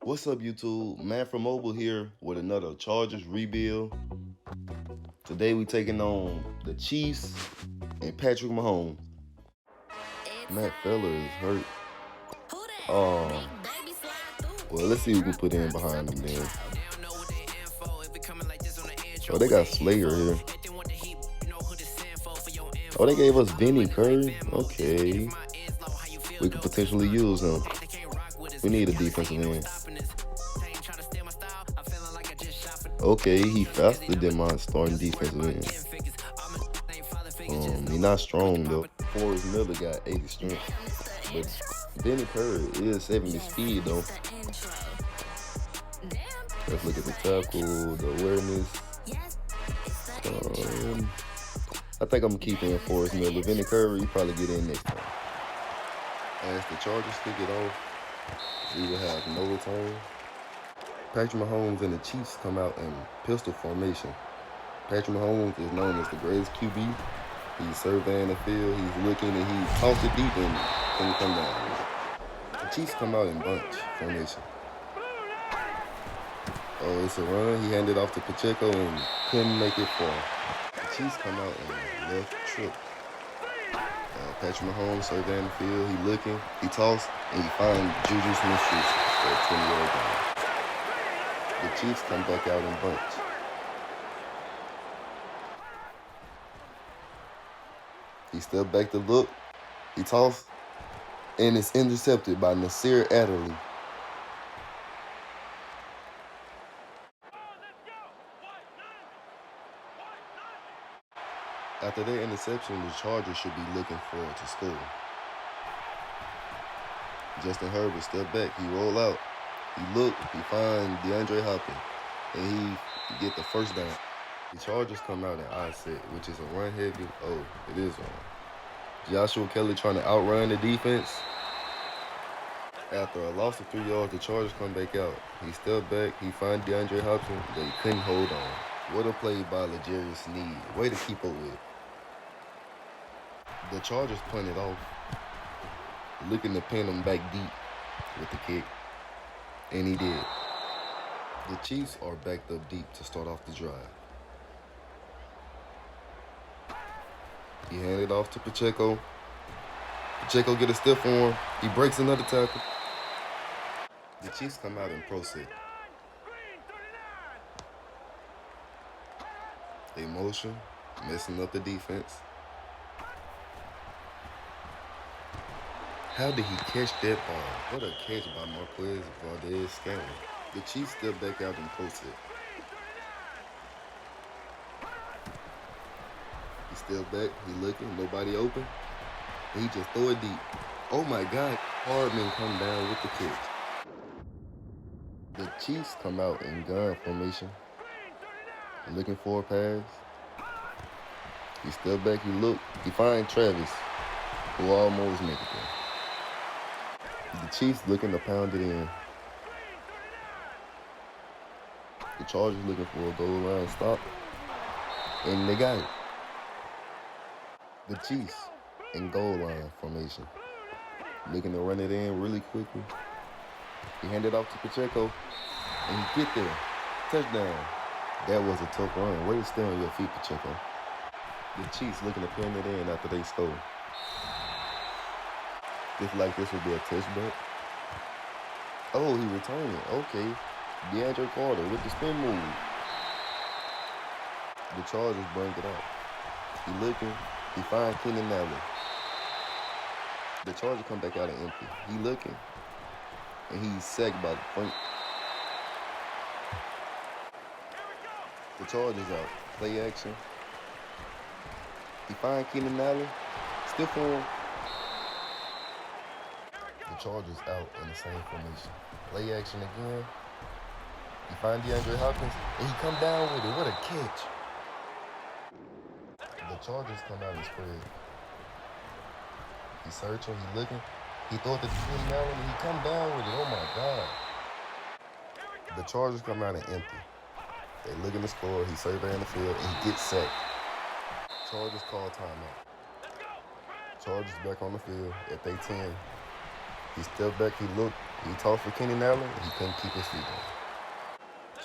What's up, YouTube? Man from Mobile here with another Chargers rebuild. Today we taking on the Chiefs and Patrick Mahomes. Matt Feller is hurt. Well, let's see who we can put in behind him then. Oh, they got Slayer here. Oh, they gave us Vinny Curry. Okay. We could potentially use him. We need a defensive end. Okay, he faster than my starting defensive end. He's not strong though. Forrest Miller got 80 strength, but Vinny Curry is 70 speed though. Let's look at the tackle, the awareness. I think I'm keeping Forrest Miller. Vinny Curry, you probably get in next time. As the Chargers kick it off, we will have no return. Patrick Mahomes and the Chiefs come out in pistol formation. Patrick Mahomes is known as the greatest QB. He's surveying the field, he's looking, and he tosses it deep and can come down. The Chiefs come out in bunch formation. Oh, it's a run. He handed off to Pacheco and couldn't make it far. The Chiefs come out in left trip. Patrick Mahomes surveying the field, he looking, he tossed, and he finds Juju Smith-Schuster for a 20-yard gain. The Chiefs come back out in bunch. He stepped back to look. He tossed. And it's intercepted by Nasir Adderley. After that interception, the Chargers should be looking forward to score. Justin Herbert stepped back. He rolled out. He looked, he find DeAndre Hopkins, and he get the first down. The Chargers come out in I set, which is a run heavy. Oh, it is on. Joshua Kelly trying to outrun the defense. After a loss of 3 yards, the Chargers come back out. He stepped back, he find DeAndre Hopkins, but he couldn't hold on. What a play by L'Jarius Sneed. Way to keep up with. The Chargers punted off, looking to pin him back deep with the kick. And he did. The Chiefs are backed up deep to start off the drive. He handed off to Pacheco. Pacheco get a stiff arm. He breaks another tackle. The Chiefs come out in pro set. They motion, messing up the defense. How did he catch that ball? What a catch by Marquez Valdez-Scantling. The Chiefs step back out in pro set. He stepped back, he looking, nobody open. And he just throw it deep. Oh my God, Hardman come down with the catch. The Chiefs come out in gun formation, looking for a pass. He stepped back, he looked, he find Travis, who almost make it there. The Chiefs looking to pound it in. The Chargers looking for a goal line stop. And they got it. The Chiefs in goal line formation. Looking to run it in really quickly. He handed off to Pacheco. And he get there. Touchdown. That was a tough run. Way to stay on your feet, Pacheco. The Chiefs looking to pin it in after they score. Just like this would be a touchback. Oh, he returned it. Okay. DeAndre Carter with the spin move. The Chargers bring it out. He looking. He find Keenan Allen. The Chargers come back out and empty. He looking. And he's sacked by the front. The Chargers out. Play action. He find Keenan Allen. Stiff arm. The Chargers out in the same formation. Play action again. He find DeAndre Hopkins, and he come down with it. What a catch. The Chargers come out and spread. He's searching, he looking. He throw it to Keenan Allen, and he come down with it. Oh, my God. The Chargers come out and empty. They looking to score. He's surveying the field, and he gets sacked. Chargers call timeout. Chargers back on the field at their 10. He stepped back, he looked, he tossed for Kenny Allen, and he couldn't keep his feet on.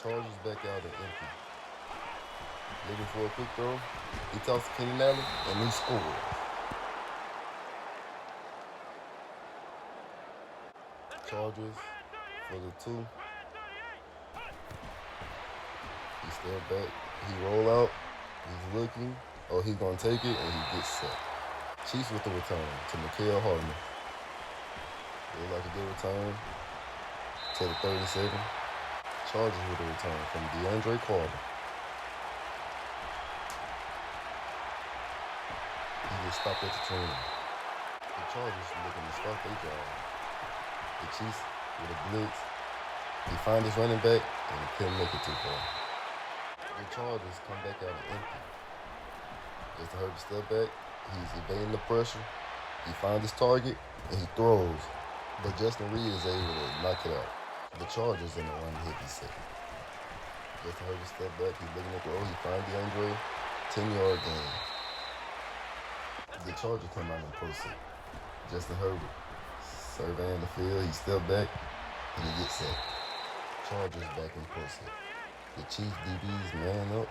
Chargers back out and empty. Looking for a quick throw. He tossed to Kenny Allen, and he scored. Chargers for the 2. He stepped back. He roll out. He's looking. Oh, he's going to take it, and he gets set. Chiefs with the return to Mikael Hardman. Look like a good return to the 37. Chargers with a return from DeAndre Carter. He gets stopped at the 20. The Chargers looking to start their drive. The Chiefs with a blitz. He finds his running back, and he couldn't make it too far. The Chargers come back out and empty. Justin Herbert step back. He's evading the pressure. He finds his target, and he throws. But Justin Reed is able to knock it out. The Chargers in the one hit set. Justin Herbert step back. He's looking to throw. He finds DeAndre. 10-yard gain. The Chargers come out and proceed. Justin Herbert surveying the field. He stepped back, and he gets set. Chargers back in proceed. The Chiefs DBs man up.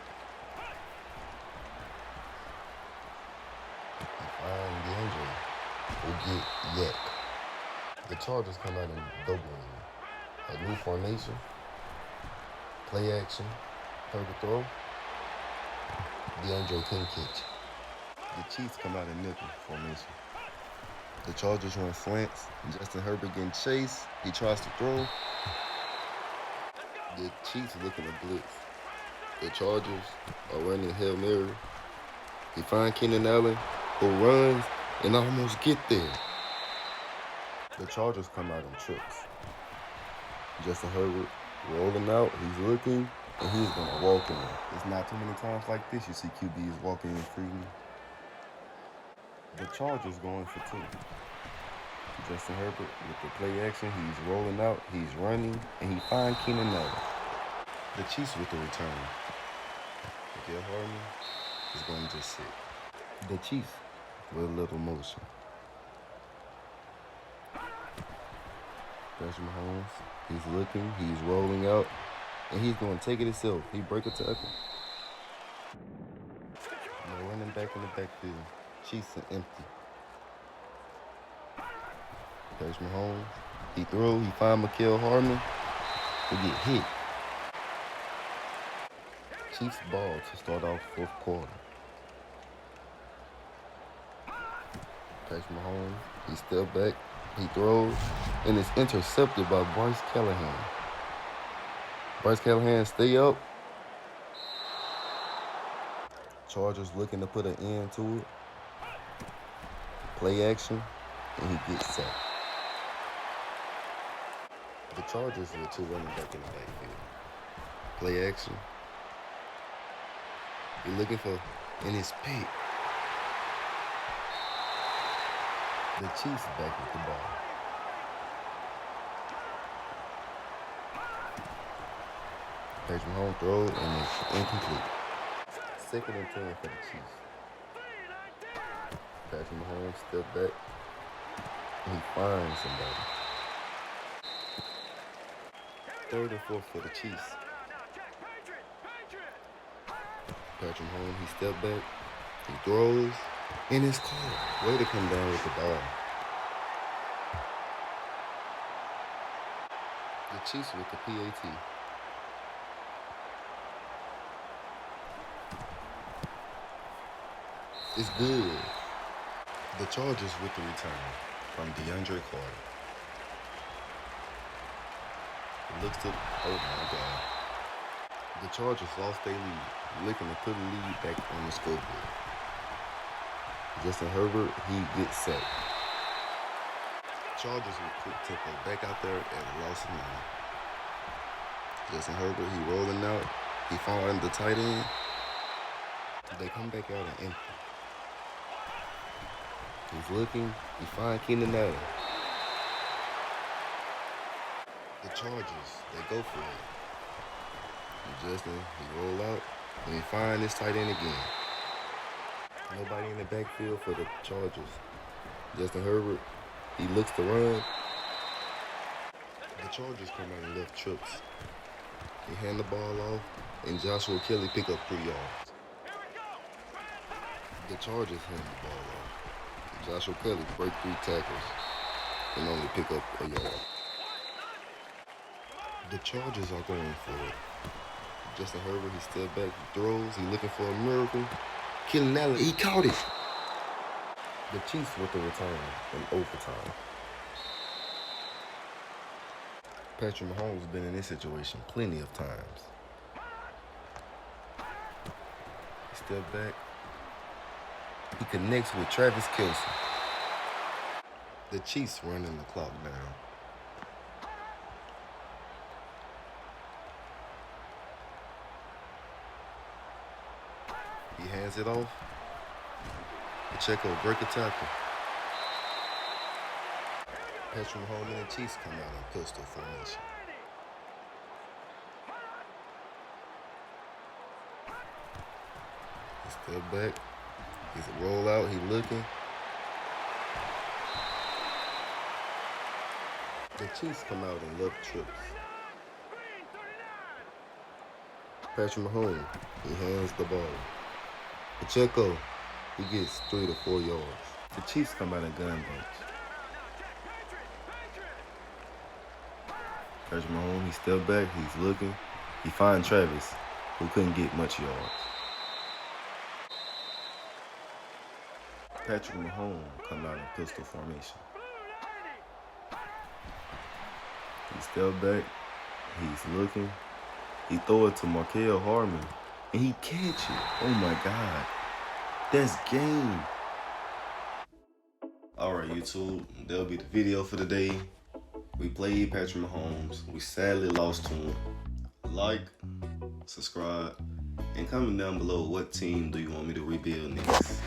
He finds DeAndre. Will get Yak. The Chargers come out and double a new formation. Play action. Herbert throw. DeAndre couldn't catch. The Chiefs come out in nickel formation. The Chargers run slants. Justin Herbert getting chased. He tries to throw. The Chiefs looking to blitz. The Chargers are running Hail Mary. He finds Keenan Allen, who runs and almost get there. The Chargers come out in trips. Justin Herbert rolling out. He's looking, and he's going to walk in. It's not too many times like this you see QBs walking in freely. The Chargers going for 2. Justin Herbert with the play action. He's rolling out. He's running, and he finds Keenan Allen. The Chiefs with the return. Mikael Hardman is going to just sit. The Chiefs with a little motion. Patrick Mahomes, he's looking, he's rolling out, and he's going to take it himself. He break a tackle. No running back in the backfield. Chiefs are empty. Patrick Mahomes, he throw, he find Mikael Hardman, he get hit. Chiefs ball to start off 4th quarter. Patrick Mahomes, he step back, he throws, and it's intercepted by Bryce Callahan. Bryce Callahan stay up. Chargers looking to put an end to it. Play action, and he gets sacked. The Chargers with 2 running back in the backfield. Play action. You're looking for in his pick. The Chiefs back with the ball. Patrick Mahomes throws, and it's incomplete. 2nd and 10 for the Chiefs. Patrick Mahomes step back. And he finds somebody. 3rd and 4 for the Chiefs. Patrick Mahomes, he step back. He throws. And it's caught. Way to come down with the ball. The Chiefs with the PAT. It's good. The Chargers with the return from DeAndre Carter. It looks to, oh my God. The Chargers lost their lead, looking to put a lead back on the scoreboard. Justin Herbert, he gets set. Chargers with quick tempo back out there at a loss of 9. Justin Herbert, he rolling out. He found the tight end. They come back out and empty. He's looking. He finds Keenan Allen. The Chargers, they go for it. And Justin, he roll out. And he find his tight end again. Nobody in the backfield for the Chargers. Justin Herbert, he looks to run. Chargers come out and left trips. He hand the ball off, and Joshua Kelly pick up 3 yards. The Chargers hand the ball off. Joshua Kelly break 3 tackles and only pick up a yard. The Chargers are going for it. Justin Herbert, he stepped back, he throws, he looking for a miracle. Keenan Allen, he caught it. The Chiefs with the return in overtime. Patrick Mahomes has been in this situation plenty of times. He stepped back. He connects with Travis Kelce. The Chiefs running the clock down. He hands it off. Pacheco break a tackle. Patrick Mahomes and the Chiefs come out in pistol formation. He step back. He's a rollout. He looking. The Chiefs come out in left trips. Patrick Mahomes, he hands the ball. Pacheco, he gets 3 to 4 yards. The Chiefs come out in gun bunch. Patrick Mahomes, he step back, he's looking. He finds Travis, who couldn't get much yards. Patrick Mahomes come out in pistol formation. He step back, he's looking. He throw it to Markel Harmon, and he catch it. Oh my God, that's game. All right, YouTube, that'll be the video for today. We played Patrick Mahomes. We sadly lost to him. Like, subscribe, and comment down below what team do you want me to rebuild next.